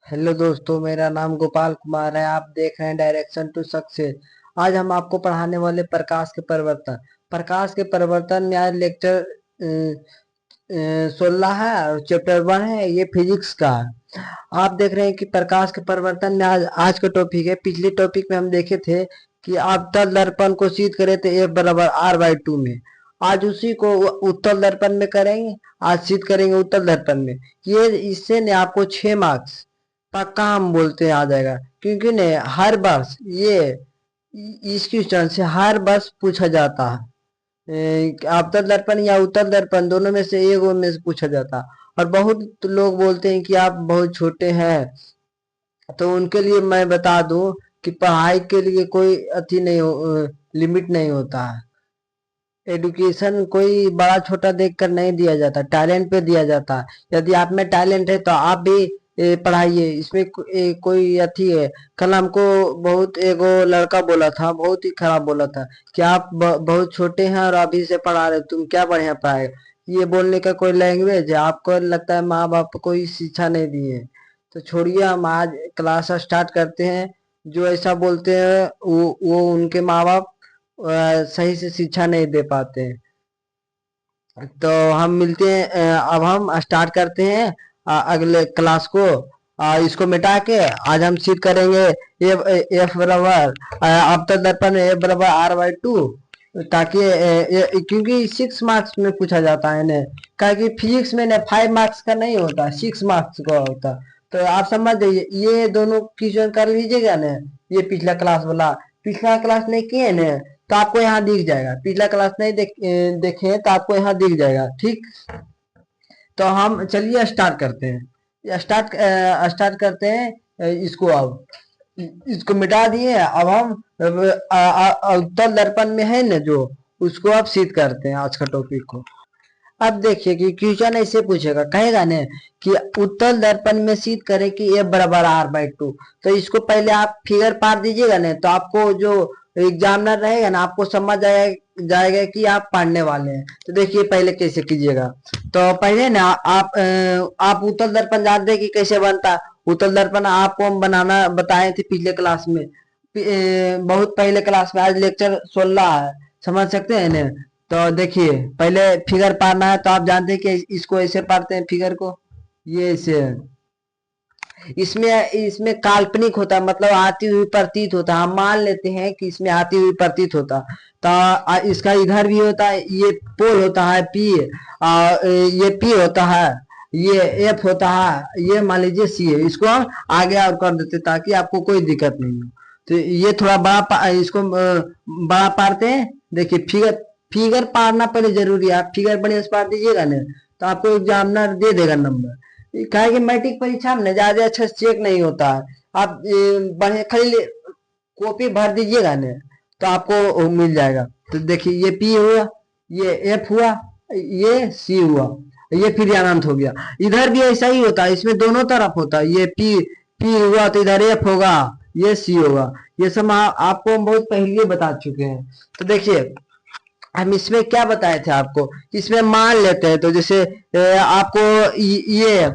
Hello दोस्तों, मेरा नाम गोपाल कुमार है। आप देख रहे हैं डायरेक्शन टू सक्सेस। आज हम आपको पढ़ाने वाले प्रकाश के परिवर्तन। प्रकाश के परिवर्तन में आज लेक्चर 16 है और चैप्टर 1 है। ये फिजिक्स का है। आप देख रहे हैं कि प्रकाश के परिवर्तन में आज का टॉपिक है। पिछले टॉपिक में हम देखे थे कि आप तल दर्पण को सीध करे थे F बराबर R/2 में। आज उसी को उत्तल दर्पण में करेंगे। आज सीध करेंगे उत्तल दर्पण में। ये इससे ने आपको 6 मार्क्स पक्का हम बोलते हैं आ जाएगा, क्योंकि ने हर वर्ष ये इस क्वेश्चन से हर वर्ष पूछा जाता है। अवतल दर्पण या उत्तल दर्पण दोनों में से एक में से पूछा जाता है। और बहुत लोग बोलते हैं कि आप बहुत छोटे हैं, तो उनके लिए मैं बता दूं कि पढ़ाई के लिए कोई अति नहीं लिमिट नहीं होता है। एडुकेशन कोई बड़ा छोटा देखकर नहीं दिया जाता, टैलेंट पे दिया जाता है। यदि आप में टैलेंट है तो आप भी पढ़ाइए। इसमें कोई अथी है। कल हमको बहुत एगो लड़का बोला था, बहुत ही खराब बोला था कि आप बहुत छोटे हैं और अभी से पढ़ा रहे, तुम क्या बढ़िया पढ़ाएगा। ये बोलने का कोई लैंग्वेज है? आपको लगता है माँ बाप कोई शिक्षा नहीं दिए? तो छोड़िए, हम आज क्लास स्टार्ट करते हैं। जो ऐसा बोलते हैं वो उनके माँ बाप सही से शिक्षा नहीं दे पाते हैं। तो हम मिलते हैं। अब हम स्टार्ट करते हैं अगले क्लास को। इसको मिटा के आज हम सीख करेंगे एफ बराबर अब तक दर्पण F बराबर R/2, ताकि क्योंकि 6 मार्क्स में पूछा जाता है ना। क्योंकि फिजिक्स में ना 5 मार्क्स का नहीं होता, 6 मार्क्स का होता। तो आप समझ जाइए, ये दोनों क्वेश्चन कर लीजिएगा ना। ये पिछला क्लास वाला, पिछला क्लास नहीं किए ना, तो आपको यहाँ दिख जाएगा। पिछला क्लास नहीं देखे तो आपको यहाँ दिख जाएगा। ठीक, तो हम चलिए स्टार्ट करते हैं। स्टार्ट करते हैं। इसको अब इसको मिटा दिए। अब हम उत्तल दर्पण में है ना जो, उसको अब सिद्ध करते हैं आज का टॉपिक को। अब देखिए कि क्वेश्चन ऐसे पूछेगा, कहेगा ना कि उत्तल दर्पण में सिद्ध करें कि F बराबर R/2। तो इसको पहले आप फिगर पार दीजिएगा ना, तो आपको जो एग्जामिनर रहेगा ना, आपको समझ जाएगा कि आप पढ़ने वाले हैं। तो देखिए पहले कैसे कीजिएगा। तो पहले ना आप उत्तल दर्पण जानते हैं कि कैसे बनता है। उत्तल दर्पण आपको हम बनाना बताए थे पिछले क्लास में, बहुत पहले क्लास में। आज लेक्चर 16 है, समझ सकते हैं ना। तो देखिए पहले फिगर पारना है, तो आप जानते हैं कि इसको ऐसे पारते हैं फिगर को, ये ऐसे। इसमें इसमें काल्पनिक होता है, मतलब आती हुई प्रतीत होता है। हम मान लेते हैं कि इसमें आती हुई प्रतीत होता। तो इसका इधर भी होता है, ये पोल होता है P, ये P होता है, ये F होता है, ये मान लीजिए C है। इसको हम आगे और कर देते ताकि आपको कोई दिक्कत नहीं हो। तो ये थोड़ा बड़ा इसको बड़ा पारते हैं। देखिए फिगर फिगर पारना पहले जरूरी है। आप फिगर बढ़िया से पार दीजिएगा ना, तो आपको एग्जामिनर दे देगा नंबर। कहे कि मैट्रिक परीक्षा में ज्यादा अच्छा चेक नहीं होता है। आप बढ़िया खाली कॉपी भर दीजिएगा ना, तो आपको मिल जाएगा। तो देखिए ये P हुआ, ये F हुआ, ये C हुआ, ये फिर अनंत हो गया। इधर भी ऐसा ही होता है, इसमें दोनों तरफ होता है। ये P हुआ तो इधर F होगा, ये C होगा। ये सब आपको हम बहुत पहले बता चुके हैं। तो देखिए हम इसमें क्या बताए थे आपको, इसमें मान लेते हैं। तो जैसे आपको ये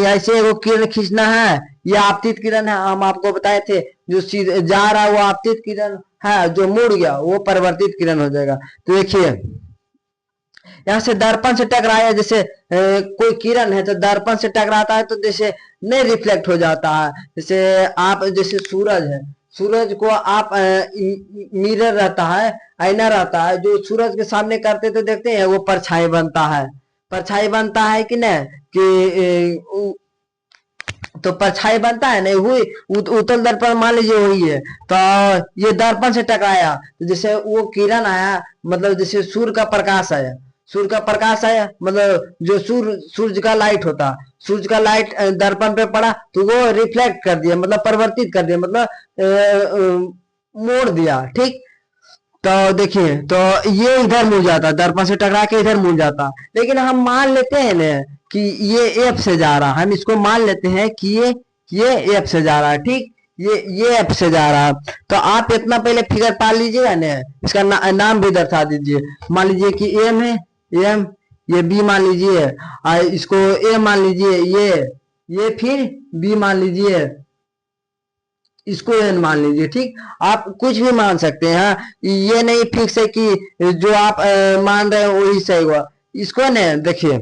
ऐसे वो किरण खींचना है, ये आपतित किरण है। हम आपको बताए थे जो जा रहा है वो आपतित किरण है, जो मुड़ गया वो परिवर्तित किरण हो जाएगा। तो देखिए यहाँ से दर्पण से टकराया, जैसे कोई किरण है तो दर्पण से टकराता है तो जैसे नहीं रिफ्लेक्ट हो जाता है। जैसे आप जैसे सूरज है, सूरज को आप मिरर रहता है, आईना रहता है, जो सूरज के सामने करते तो देखते हैं वो परछाई बनता है। परछाई बनता है कि नहीं, कि तो परछाई बनता है नहीं हुई। उत्तल दर्पण मान लीजिए वही है। तो ये दर्पण से टकराया, तो जैसे वो किरण आया, मतलब जैसे सूर्य का प्रकाश आया। सूर्य का प्रकाश आया मतलब जो सूर्य का लाइट होता, सूर्य का लाइट दर्पण पे पड़ा तो वो रिफ्लेक्ट कर दिया, मतलब परिवर्तित कर दिया, मतलब मोड़ दिया। ठीक, तो देखिए तो ये इधर मुड़ जाता, दर्पण से टकरा के इधर मुड़ जाता। लेकिन हम मान लेते हैं ना कि ये F से जा रहा, हम इसको मान लेते हैं कि ये F से जा रहा है। ठीक, ये F से जा रहा है। तो आप इतना पहले फिगर पाल लीजिएगा ना, इसका नाम भी दर्शा दीजिए। मान लीजिए कि M है, M, ये B मान लीजिए, इसको A मान लीजिए, ये ये फिर बी मान लीजिए, इसको एन मान लीजिए। ठीक, आप कुछ भी मान सकते हैं। हाँ, ये नहीं फिक्स है कि जो आप मान रहे हो वही सही हुआ। इसको ना देखिए,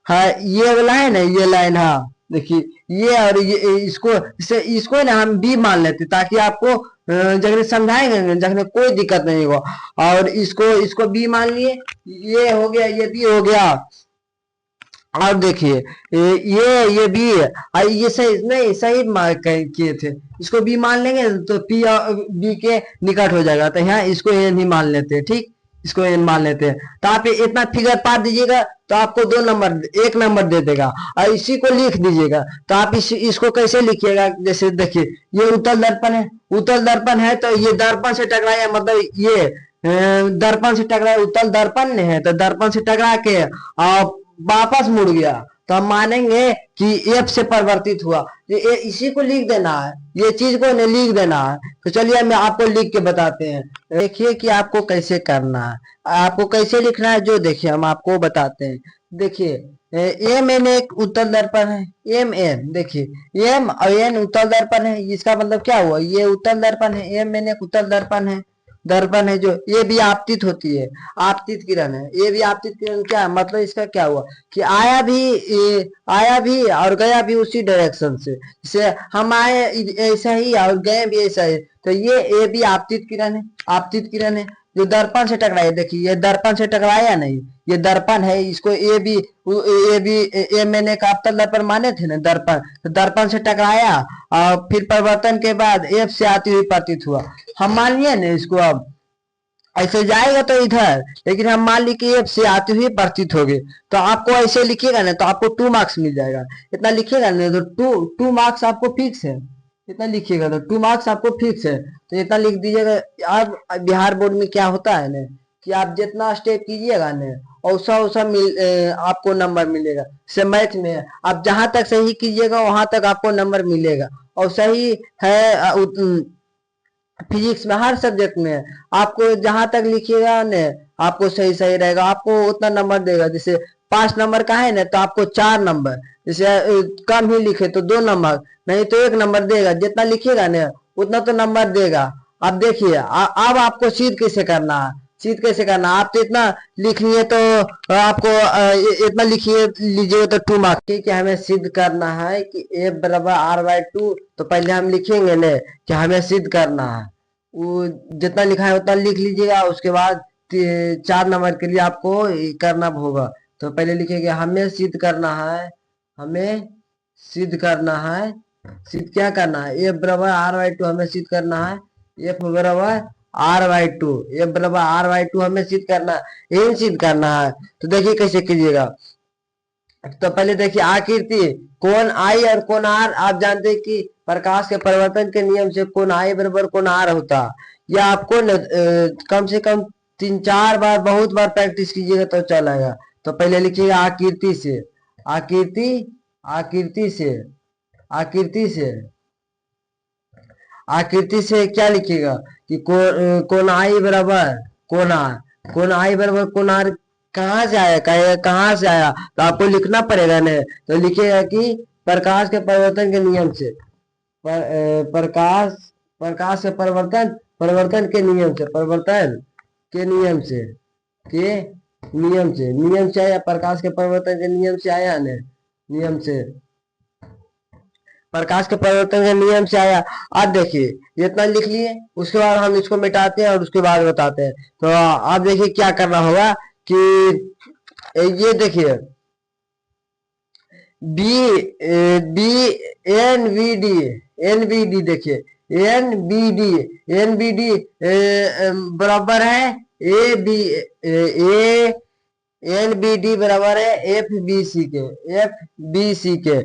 हाँ ये वाला है ना, ये लाइन, हाँ देखिए ये और ये, इसको ना हम बी मान लेते ताकि आपको जगह समझाएंगे जगह कोई दिक्कत नहीं होगा। और इसको बी मान लिए, ये हो गया, ये बी हो गया। और देखिए ये बी है, ये सही नहीं, सही मार्क किए थे। इसको बी मान लेंगे तो पी और बी के निकट हो जाएगा, तो यहाँ इसको एन ही मान लेते हैं। ठीक, इसको एन मान लेते हैं। तो आप इतना फिगर पा दीजिएगा तो आपको 2 नंबर, 1 नंबर दे देगा। और इसी को लिख दीजिएगा। तो आप इसको कैसे लिखिएगा, जैसे देखिए ये उत्तल दर्पण है, उत्तल दर्पण है तो ये दर्पण से टकराया, मतलब ये दर्पण से टकराया, उत्तल दर्पण है तो दर्पण से टकरा के और वापस मुड़ गया, तो हम मानेंगे कि एफ से परिवर्तित हुआ। इसी को लिख देना है, ये चीज को नहीं लिख देना है। तो चलिए मैं आपको लिख के बताते हैं। देखिए कि आपको कैसे करना है, आपको कैसे लिखना है, जो देखिए हम आपको बताते हैं। देखिए एम एन एक उत्तल दर्पण है, एम एन, देखिए एम और एन उत्तल दर्पण है। इसका मतलब क्या हुआ, ये उत्तल दर्पण है, एम एन एक उत्तल दर्पण है, दर्पण है जो ये भी आपतित होती है, आपतित किरण है। ये भी आपतित किरण क्या है, मतलब इसका क्या हुआ कि आया भी और गया भी उसी डायरेक्शन से, जैसे हम आए ऐसा ही और गए भी ऐसा ही। तो ये भी आपतित किरण है, आपतित किरण है जो दर्पण से टकराया। देखिए ये दर्पण से टकराया नहीं, ये दर्पण है। इसको ए मैंने एक आपतन दर्पण माने थे ना, दर्पण, तो दर्पण से टकराया और फिर परिवर्तन के बाद एफ से आती हुई प्रतीत हुआ। हम मान लिए ना इसको, अब ऐसे जाएगा तो इधर, लेकिन हम मान ली कि एफ से आती हुई प्रतीत हो गए। तो आपको ऐसे लिखिएगा ना तो आपको 2 मार्क्स मिल जाएगा। इतना लिखिएगा ना तो 2 मार्क्स आपको फिक्स है। इतना लिखिएगा तो 2 मार्क्स आपको फिक्स है, तो इतना लिख दीजिएगा। अब बिहार बोर्ड में क्या होता है ना कि आप जितना स्टेप कीजिएगा ना वैसा वैसा आपको नंबर मिलेगा। से मैथ में आप जहां तक सही कीजिएगा वहां तक आपको नंबर मिलेगा। और सही है फिजिक्स में हर सब्जेक्ट में आपको जहां तक लिखिएगा ना आपको सही सही रहेगा, आपको उतना नंबर देगा। जैसे 5 नंबर का है ना तो आपको 4 नंबर, जैसे कम ही लिखे तो 2 नंबर, नहीं तो 1 नंबर देगा। जितना लिखिएगा ना उतना तो नंबर देगा। अब देखिए अब आपको सीध कैसे करना है, सीध कैसे करना। आप तो इतना लिख लिए तो आपको इतना लिखिए लीजिए तो 2 मार्क्स। ठीक है, हमें सिद्ध करना है कि ए बराबर r/2। तो पहले हम लिखेंगे ना कि हमें सिद्ध करना है, वो जितना लिखा है उतना लिख लीजिएगा। उसके बाद 4 नंबर के लिए आपको करना होगा। तो पहले लिखेंगे हमें सिद्ध करना है, हमें सिद्ध करना है। सिद्ध क्या करना है, ए बराबर r/2 हमें सिद्ध करना है। एफ बराबर r/2, एफ बराबर r/2 हमें सिद्ध करना है, यही सिद्ध करना है। तो देखिए कैसे कीजिएगा। तो पहले देखिए आकृति, कोण आई और कोण आर, आप जानते हैं कि प्रकाश के परिवर्तन के नियम से कोण आई बराबर कोण आर होता। यह आपको कम से कम 3-4 बार, बहुत बार प्रैक्टिस कीजिएगा तो चलेगा। तो पहले लिखिएगा आकृति से, आकृति, आकृति से, आकृति से, आकृति से क्या लिखिएगा कि कोण आई बराबर कोण आर, कोण आई बराबर कोण आर कहाँ से आया, कहाँ से आया, तो आपको लिखना पड़ेगा ना। तो लिखिएगा कि प्रकाश के परिवर्तन के नियम से, प्रकाश, प्रकाश के परिवर्तन, परिवर्तन के नियम से, परिवर्तन के नियम से, के नियम से, नियम से आया, प्रकाश के परिवर्तन के नियम से आया ना, नियम से, प्रकाश के परिवर्तन के नियम से आया। अब देखिए इतना लिख लिए, उसके बाद हम इसको मिटाते हैं और उसके बाद बताते हैं। तो आप देखिए क्या करना होगा कि ये देखिए B B N V D, N B D, देखिए N B D, N B D बराबर है A B, A N B D बराबर है एफ बी सी के, एफ बी सी के।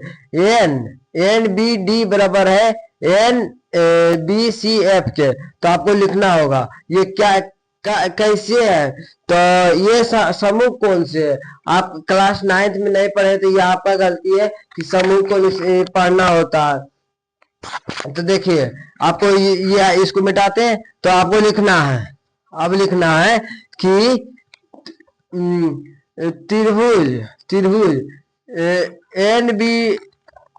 एन एन बी डी बराबर है एन बी सी एफ के। तो आपको लिखना होगा ये क्या कैसे है। तो ये समूह कौन से है, आप क्लास 9th में नहीं पढ़े तो ये आपका गलती है कि समूह कौन से पढ़ना होता है। तो देखिए आपको ये इसको मिटाते हैं तो आपको लिखना है, अब लिखना है कि त्रिभुज, त्रिभुज N B,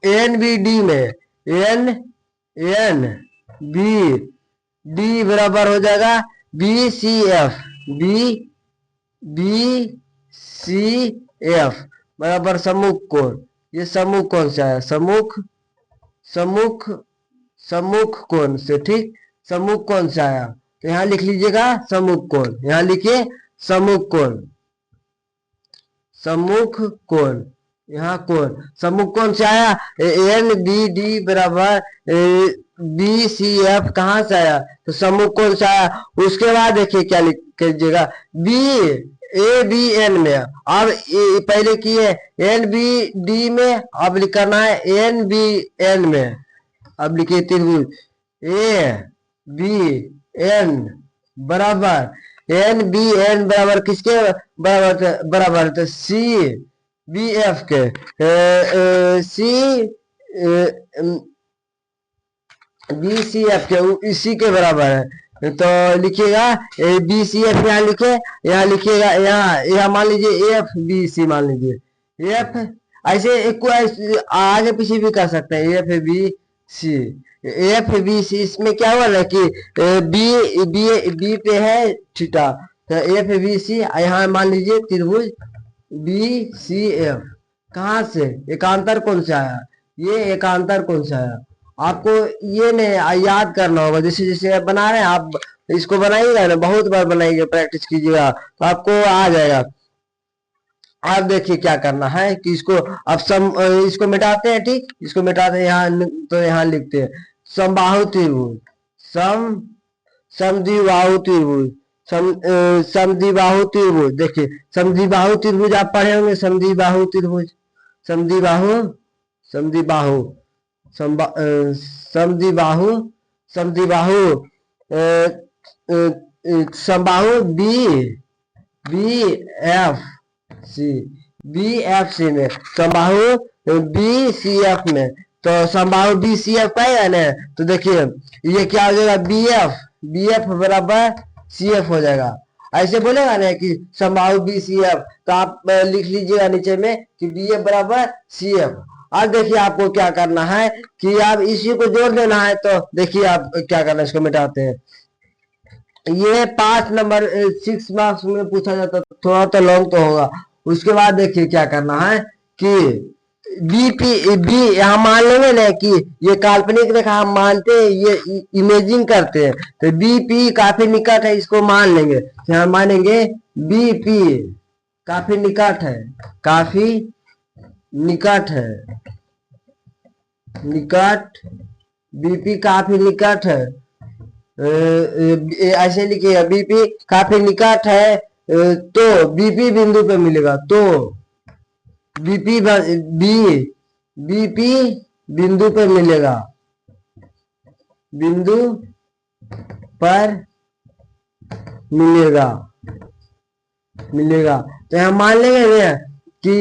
N B D में, एन एन बी डी बराबर हो जाएगा B C F, B C F बराबर सम्मुख कोण। ये सम्मुख कोण से आया, सम्मुख कोण से, ठीक, सम्मुख कोण से आया। तो यहां लिख लीजिएगा सम्मुख कोण, यहां लिखिए सम्मुख कोण, सम्मुख कोण, यहाँ कोण सम्मुख कोण से आया एन बी डी बराबर बी सी एफ, कहां से आया तो सम्मुख कोण से आया। उसके बाद देखिए क्या लिख कीजिएगा, बी ए बी एन में, अब पहले किए एन बी डी में, अब करना है एन बी एन में। अब लिखिए त्रिभुज ए बी एन बराबर एन बी एन बराबर किसके बराबर तो सी बी एफ के, सी बी सी एफ के, इसी के बराबर है। तो लिखिएगा बी सी एफ, यहाँ लिखे, यहाँ लिखिएगा, यहाँ मान लीजिए एफ बी सी मान लीजिए, एफ ऐसे एक आगे पीछे भी कर सकते हैं, F B C, F B C. इसमें क्या हुआ ना कि बी बी बी पे है थीटा, तो एफ बी सी, यहाँ मान लीजिए त्रिभुज बी सी एफ, कहां से एकांतर कोण से आया, ये एकांतर कोण से आया। आपको ये नहीं याद करना होगा, जैसे जैसे बना रहे हैं आप इसको बनाइएगा ना, बहुत बार बनाइएगा, प्रैक्टिस कीजिएगा तो आपको आ जाएगा। आप देखिए क्या करना है कि इसको अब इसको मिटाते हैं, ठीक, इसको मिटाते हैं यहाँ, तो यहाँ लिखते हैं समबाहु त्रिभुज, समद्विबाहु त्रिभुज, समद्विबाहु त्रिभुज। देखिए समद्विबाहु त्रिभुज आप पढ़े होंगे, समद्विबाहु त्रिभुज, समद्विबाहु समद्विबाहु समद्विबाहु समद्विबाहु समबाहु B F C, B F C में, समबाहु बी सी एफ में, तो समबाहु बी सी एफ पाएगा ना, तो देखिए ये क्या हो जाएगा बी एफ बराबर सी एफ हो जाएगा। ऐसे बोलेगा ना कि समबाहु बी सी एफ, तो आप लिख लीजिएगा नीचे में कि बी एफ बराबर सी एफ। अब देखिए आपको क्या करना है कि आप इसी को जोड़ देना है, तो देखिए आप क्या करना है, इसको मिटाते हैं। ये 5 नंबर 6 मार्क्स में पूछा जाता, थोड़ा तो लॉन्ग तो होगा। उसके बाद देखिए क्या करना है कि बी यहाँ मान लेंगे ना कि ये काल्पनिक रेखा हम मानते हैं, ये इमेजिंग करते हैं, तो बी पी काफी निकट है, इसको मान लेंगे, यहाँ मानेंगे बी पी काफी निकट है, काफी निकट है, निकट, बीपी काफी निकट है, ऐसे लिखिएगा बीपी काफी निकट है, तो बीपी बिंदु पे मिलेगा, तो बीपी बीपी बिंदु पे मिलेगा, बिंदु पर मिलेगा, तो हम मान लेंगे कि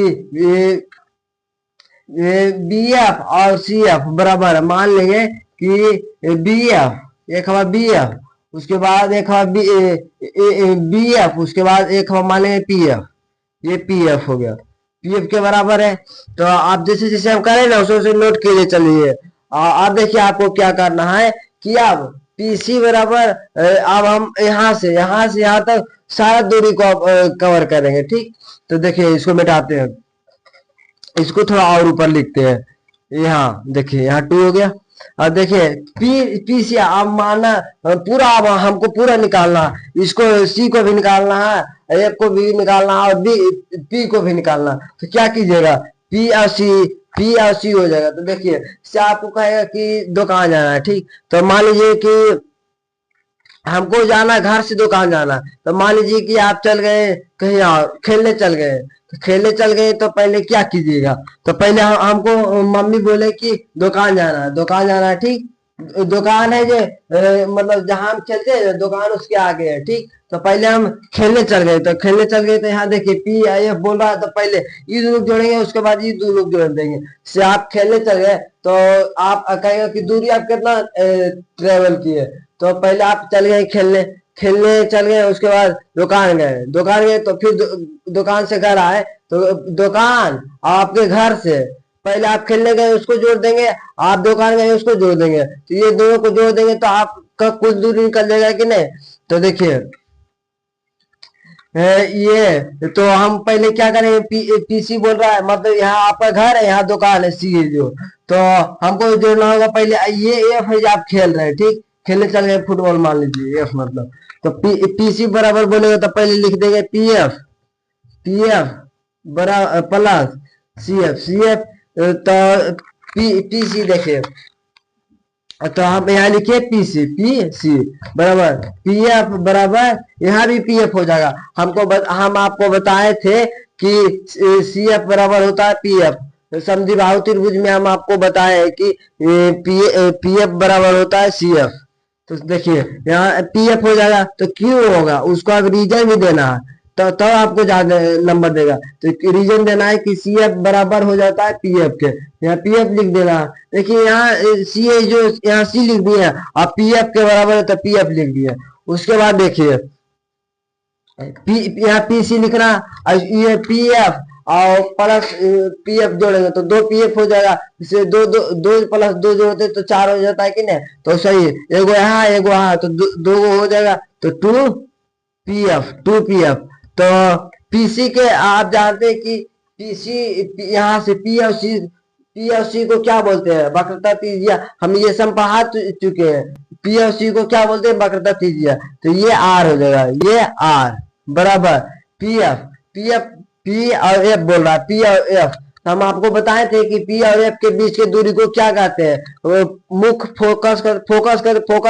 बी एफ और सी एफ बराबर, मान लेंगे कि बी एफ, एक हवा बी एफ, उसके बाद एक हवा बी एफ, उसके बाद एक हवा मान लेंगे पी एफ, ये पी एफ हो गया, पी एफ के बराबर है। तो आप जैसे जैसे हम करें ना उसे नोट कीजिए चलिए। अब देखिए आपको क्या करना है कि अब पीसी बराबर, अब हम यहाँ से यहाँ तक सारा दूरी को कवर करेंगे, ठीक। तो देखिए इसको मिटाते हैं, इसको थोड़ा और ऊपर लिखते हैं, यहाँ देखिए यहाँ 2 हो गया। अब देखिए पी से अब माना पूरा, अब हमको पूरा निकालना, इसको सी को भी निकालना है, एक को भी निकालना है, और पी को भी निकालना। तो क्या कीजिएगा, पी और सी हो जाएगा। तो देखिए से आपको कहेगा कि दुकान जाना है, ठीक। तो मान लीजिए कि हमको जाना, घर से दुकान जाना, तो मान लीजिए कि आप चल गए कहीं और खेलने चल गए, तो पहले क्या कीजिएगा, तो पहले हमको मम्मी बोले कि दुकान जाना है, ठीक। दुकान है जो मतलब जहां हम खेलते हैं दुकान उसके आगे है, ठीक। तो पहले हम खेलने चल गए, तो यहाँ देखिए पी आई एफ बोल रहा है, तो पहले ये दो लोग जोड़ेंगे, उसके बाद ये दो लोग जोड़ देंगे। से आप खेलने चल गए तो आप कहेंगे कि दूरी आप कितना ट्रेवल किए, तो पहले आप चल गए खेलने चल गए, उसके बाद दुकान गए, तो फिर दुकान से घर आए, तो दुकान आपके घर से पहले आप खेलने गए उसको जोड़ देंगे, आप दुकान गए उसको जोड़ देंगे, तो ये दोनों को जोड़ देंगे तो आपका कुछ दूरी निकल जाएगा कि नहीं। तो देखिए ये तो हम पहले क्या करेंगे, पीसी बोल रहा है मतलब यहाँ आपका घर है, यहाँ दुकान है सी है जो, तो हमको जोड़ना होगा पहले ये एफ है जो आप खेल रहे हैं, ठीक, खेलने चल गए फुटबॉल मान लीजिए एफ मतलब, तो पीसी बराबर बोलेगा तो पहले लिख देंगे पी एफ बरा प्लस सी एफ तो पी सी देखिए, तो हम यहाँ लिखिए पी सी बराबर पी एफ बराबर, यहाँ भी पी एफ हो जाएगा। हम आपको बताए थे कि सी एफ बराबर होता है पी एफ, समद्विबाहु त्रिभुज में हम आपको बताए हैं कि पी एफ बराबर होता है सी एफ। तो देखिए यहाँ पी एफ हो जाएगा, तो क्यों होगा उसको अब रीजन भी देना है, तो आपको ज्यादा नंबर देगा, तो रीजन देना है कि सी एफ बराबर हो जाता है पी एफ के, यहाँ पी एफ लिख देना है। देखिए यहाँ सी है जो यहाँ सी लिख दिया, अब पी एफ के बराबर है तो पी एफ लिख दिया। उसके बाद देखिए यहाँ पी सी लिखना, ये पी एफ और प्लस पी एफ जोड़ेंगे तो दो पी एफ हो जाएगा, इसे दो दो दो प्लस दो जोड़ते तो चार हो जाता है कि नहीं, तो सही एगो यहाँ एगो यहाँ तो दो हो जाएगा, तो टू पी एफ। तो पीसी के आप जानते हैं कि पीसी यहाँ से पी और सी को क्या बोलते हैं, वक्रता त्रिज्या, हम ये सब पढ़ा चुके हैं। पी और सी को क्या बोलते हैं, वक्रता त्रिज्या, तो ये आर हो जाएगा, ये आर बराबर पी और एफ बोल रहा है, पी और एफ, हम आपको बताए थे कि पी और एफ के बीच की दूरी को क्या कहते हैं, मुख्य फोकस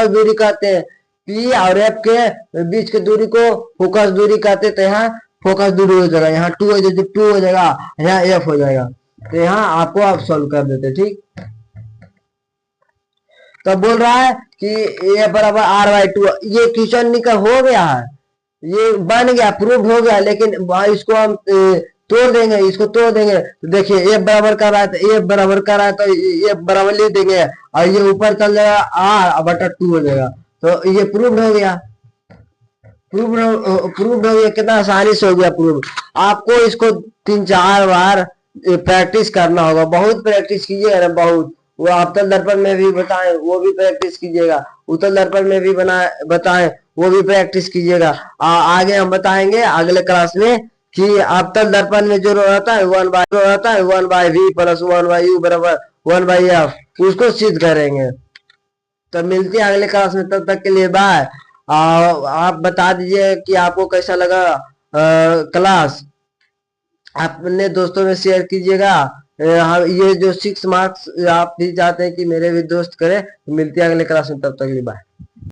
दूरी कहते हैं। पी और एफ के बीच की दूरी को फोकस दूरी कहते हैं, तो यहाँ फोकस दूरी हो जाएगा, यहाँ टू हो जाएगा, यहाँ एफ हो जाएगा, तो यहाँ आपको आप सॉल्व कर देते, ठीक। तो बोल रहा है कि ए बराबर r/2, ये क्वेश्चन निकल हो गया है, ये बन गया, प्रूव हो गया, लेकिन इसको हम तोड़ देंगे, इसको तोड़ देंगे, तो देखिए ए बराबर कर रहा है तो ए बराबर कर रहा है तो ए बराबर लिख देंगे, और ये ऊपर चल जाएगा r/2 हो जाएगा, तो ये प्रूव हो गया। प्रूव हो गया, कितना आसानी से हो गया प्रूव। आपको इसको 3-4 बार प्रैक्टिस करना होगा, बहुत प्रैक्टिस कीजिएगा, बहुत, वो अवतल दर्पण में भी बताएं वो भी प्रैक्टिस कीजिएगा, उत्तल दर्पण में भी बताएं वो भी प्रैक्टिस कीजिएगा। आगे हम बताएंगे अगले क्लास में कि अवतल दर्पण में जो रहता है 1/v प्लस 1/u बराबर 1/f, उसको सिद्ध करेंगे। तो मिलते हैं अगले क्लास में, तब तक के लिए बाय। आप बता दीजिए कि आपको कैसा लगा क्लास, अपने दोस्तों में शेयर कीजिएगा। ये जो 6 मार्क्स आप भी चाहते हैं कि मेरे भी दोस्त करें, तो मिलते हैं अगले क्लास में, तब तक के लिए बाय।